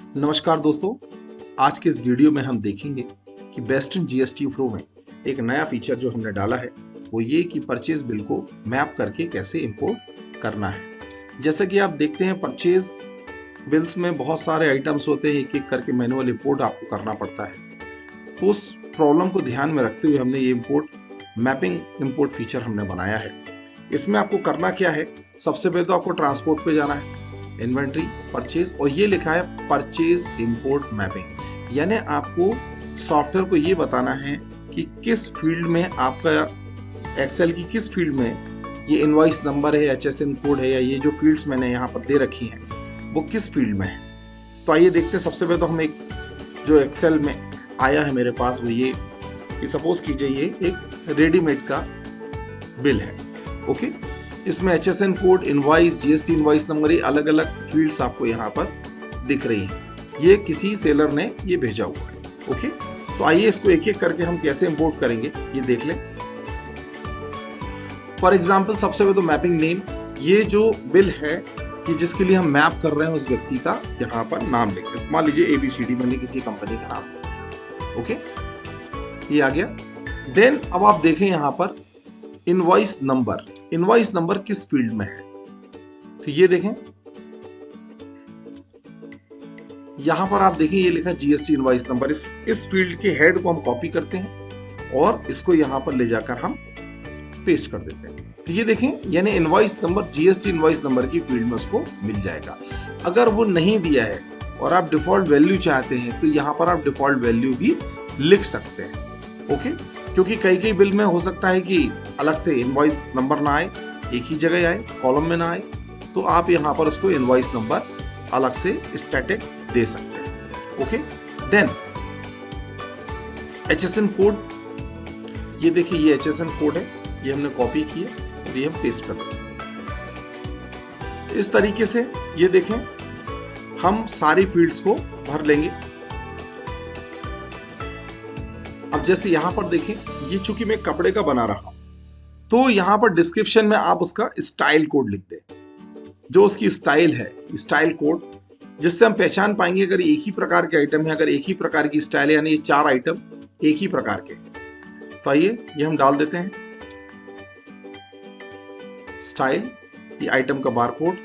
नमस्कार दोस्तों, आज के इस वीडियो में हम देखेंगे कि बेस्ट इन जीएसटी प्रो में एक नया फीचर जो हमने डाला है वो ये कि परचेज बिल को मैप करके कैसे इंपोर्ट करना है। जैसा कि आप देखते हैं परचेज बिल्स में बहुत सारे आइटम्स होते हैं, एक एक करके मैनुअल इंपोर्ट आपको करना पड़ता है। तो उस प्रॉब्लम को ध्यान में रखते हुए हमने ये मैपिंग इंपोर्ट फीचर हमने बनाया है। इसमें आपको करना क्या है, सबसे पहले तो आपको ट्रांसपोर्ट पे जाना है, इन्वेंट्री, परचेज, और ये लिखा है परचेज इंपोर्ट मैपिंग। यानी आपको सॉफ्टवेयर को ये बताना है कि किस फील्ड में आपका एक्सेल की किस फील्ड में ये इनवॉइस नंबर है, HSN कोड है, या ये जो फील्ड्स मैंने यहाँ पर दे रखी हैं वो किस फील्ड में है। तो आइए देखते हैं। सबसे पहले तो हम एक जो एक्सेल में आया है मेरे पास वो ये कि सपोज कीजिए ये एक रेडीमेड का बिल है। ओके, इसमें HSN code, invoice, GST invoice number, ये अलग अलग फील्ड्स आपको यहाँ पर दिख रही हैं। ये किसी सेलर ने ये भेजा हुआ है। ओके, तो आइए इसको एक एक करके हम कैसे इंपोर्ट करेंगे ये देख लें। फॉर एग्जाम्पल सबसे पहले तो मैपिंग नेम, ये जो बिल है कि जिसके लिए हम मैप कर रहे हैं उस व्यक्ति का यहाँ पर नाम लिखते हैं। मान लीजिए ABCD, मैंने किसी कंपनी का नाम लिखा। ओके, ये आ गया। देन अब आप देखें यहाँ पर इनवॉइस नंबर, इनवॉइस नंबर किस फील्ड में है, तो ये देखें यहां पर आप देखें ये लिखा GST इनवॉइस नंबर। इस फील्ड के हेड को हम कॉपी करते हैं और इसको यहां पर ले जाकर हम पेस्ट कर देते हैं। तो ये देखें, यानी invoice number GST invoice number की फील्ड में उसको मिल जाएगा। अगर वो नहीं दिया है और आप डिफॉल्ट वैल्यू चाहते हैं तो यहां पर आप डिफॉल्ट वैल्यू भी लिख सकते हैं। ओके, क्योंकि कई बिल में हो सकता है कि अलग से इनवॉइस नंबर ना आए, एक ही जगह आए, कॉलम में ना आए, तो आप यहाँ पर उसको इनवॉइस नंबर अलग से स्टैटिक दे सकते हैं। ओके, देन HSN कोड, ये देखिए ये HSN कोड है, ये हमने कॉपी किया और ये हम पेस्ट कर देंगे। इस तरीके से ये देखें हम सारी फील्ड्स को भर लेंगे। अब जैसे यहां पर देखें, ये चूंकि मैं कपड़े का बना रहा हूं तो यहां पर डिस्क्रिप्शन में आप उसका स्टाइल कोड लिख दें, जो उसकी स्टाइल है, स्टाइल कोड, जिससे हम पहचान पाएंगे अगर एक ही प्रकार के आइटम है, अगर एक ही प्रकार की स्टाइल है, यानी ये 4 आइटम एक ही प्रकार के। तो आइए ये हम डाल देते हैं स्टाइल, ये आइटम का बार कोड,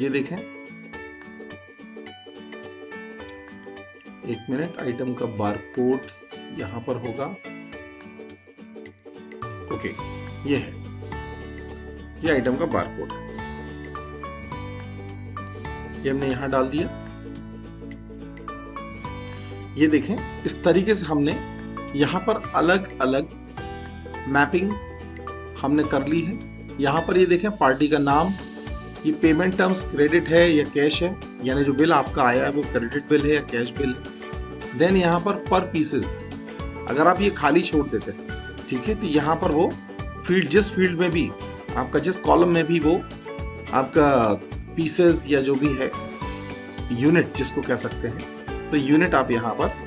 ये देखें, एक मिनट, आइटम का बार कोड यहां पर होगा। ओके, ये है, ये आइटम का बार कोड है, ये हमने यहां डाल दिया। ये देखें इस तरीके से हमने यहां पर अलग अलग मैपिंग हमने कर ली है। यहां पर ये देखें पार्टी का नाम, ये पेमेंट टर्म्स क्रेडिट है या कैश है, यानी जो बिल आपका आया है वो क्रेडिट बिल है या कैश बिल है। देन यहाँ पर पीसेस, अगर आप ये खाली छोड़ देते हैं, ठीक है, तो यहाँ पर वो फील्ड, जिस फील्ड में भी आपका, जिस कॉलम में भी वो आपका पीसेस या जो भी है, यूनिट जिसको कह सकते हैं, तो यूनिट आप यहाँ पर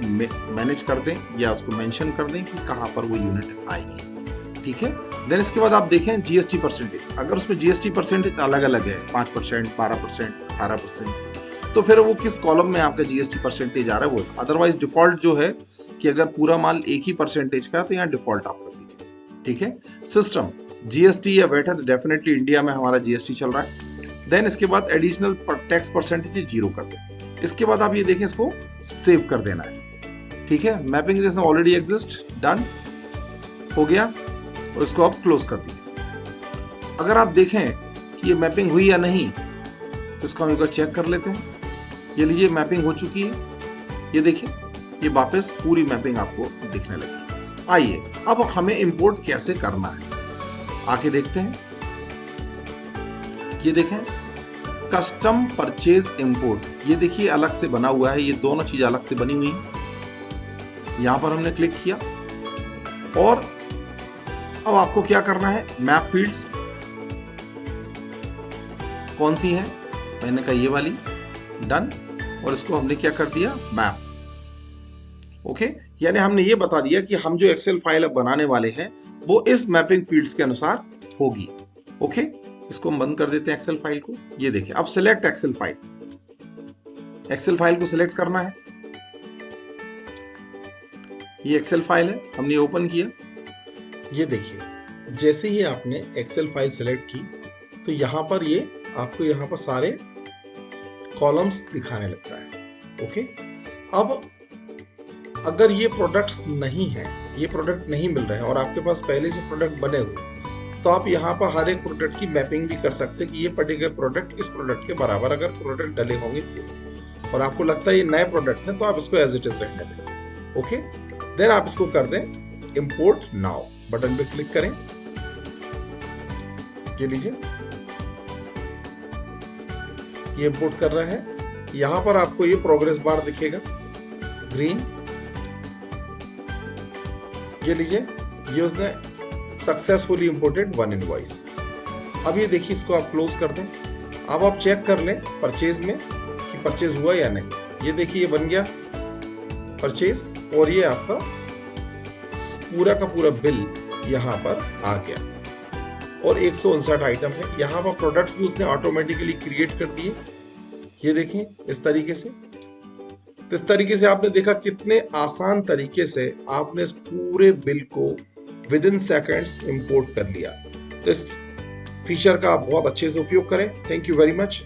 मैनेज कर दें या उसको मेंशन कर दें कि कहाँ पर वो यूनिट आएगी। ठीक है, देन इसके बाद आप देखें GST परसेंटेज, अगर उसमें GST परसेंटेज अलग अलग है, 5%, 12%, 18%, तो फिर वो किस कॉलम में आपका GST परसेंटेज आ रहा है वो। अदरवाइज डिफॉल्ट जो है कि अगर पूरा माल एक ही परसेंटेज का है तो यहाँ डिफॉल्ट आप कर दीजिए। ठीक है, सिस्टम GST या वेट है तो डेफिनेटली इंडिया में हमारा GST चल रहा है। देन इसके बाद एडिशनल टैक्स परसेंटेज 0 कर दें। इसके बाद आप ये देखें, इसको सेव कर देना है। ठीक है, mapping this already exist, done हो गया, और इसको आप क्लोज कर दीजिए। अगर आप देखें कि ये मैपिंग हुई या नहीं तो इसको हम एक बार चेक कर लेते हैं। ये लीजिए मैपिंग हो चुकी है, ये देखिए ये वापस पूरी मैपिंग आपको दिखने लगी। आइए अब हमें इंपोर्ट कैसे करना है आके देखते हैं। ये देखें कस्टम परचेज इंपोर्ट, ये देखिए अलग से बना हुआ है, ये दोनों चीज अलग से बनी हुई है। यहां पर हमने क्लिक किया और अब आपको क्या करना है, मैप फील्ड्स कौन सी है, मैंने कहा ये वाली, डन, और इसको हमने क्या कर दिया, मैप। ओके, यानी हमने ये बता दिया कि हम जो एक्सेल फाइल अब बनाने वाले हैं वो इस मैपिंग फील्ड्स के अनुसार होगी। ओके, इसको हम बंद कर देते हैं एक्सेल फाइल को। ये देखिए अब select excel file, excel file को सिलेक्ट करना है। ये एक्सेल फाइल है, हमने ओपन किया। ये देखिए, जैसे ही आपने एक्सेल फाइल सिलेक्ट की तो यहाँ पर ये आपको यहाँ पर सारे कॉलम्स दिखाने लगता है। ओके, अब अगर ये प्रोडक्ट्स नहीं है, ये प्रोडक्ट नहीं मिल रहे हैं और आपके पास पहले से प्रोडक्ट बने हुए, तो आप यहाँ पर हर एक प्रोडक्ट की मैपिंग भी कर सकते हैं कि ये पर्टिकुलर प्रोडक्ट इस प्रोडक्ट के बराबर अगर प्रोडक्ट डले होंगे और आपको लगता है ये नए प्रोडक्ट है तो आप इसको एज इट इज रहने दें। ओके, देन आप इसको कर दें इंपोर्ट नाउ बटन पे क्लिक करें। ये लीजिए, ये इंपोर्ट कर रहा है। यहां पर आपको ये प्रोग्रेस बार दिखेगा ग्रीन। ये लीजिए, ये उसने सक्सेसफुली इंपोर्टेड 1 इनवॉइस। अब ये देखिए, इसको आप क्लोज कर दें। अब आप चेक कर लें परचेज में कि परचेज हुआ या नहीं। ये देखिए, ये बन गया परचेज और ये आपका पूरा का पूरा बिल यहाँ पर आ गया और 159 आइटम है। यहाँ पर प्रोडक्ट्स भी उसने ऑटोमेटिकली क्रिएट कर दिए। ये देखिए इस तरीके से। तो इस तरीके से आपने देखा कितने आसान तरीके से आपने इस पूरे बिल को विद इन सेकेंड्स इंपोर्ट कर लिया। तो इस फीचर का आप बहुत अच्छे से उपयोग करें। Thank you very much.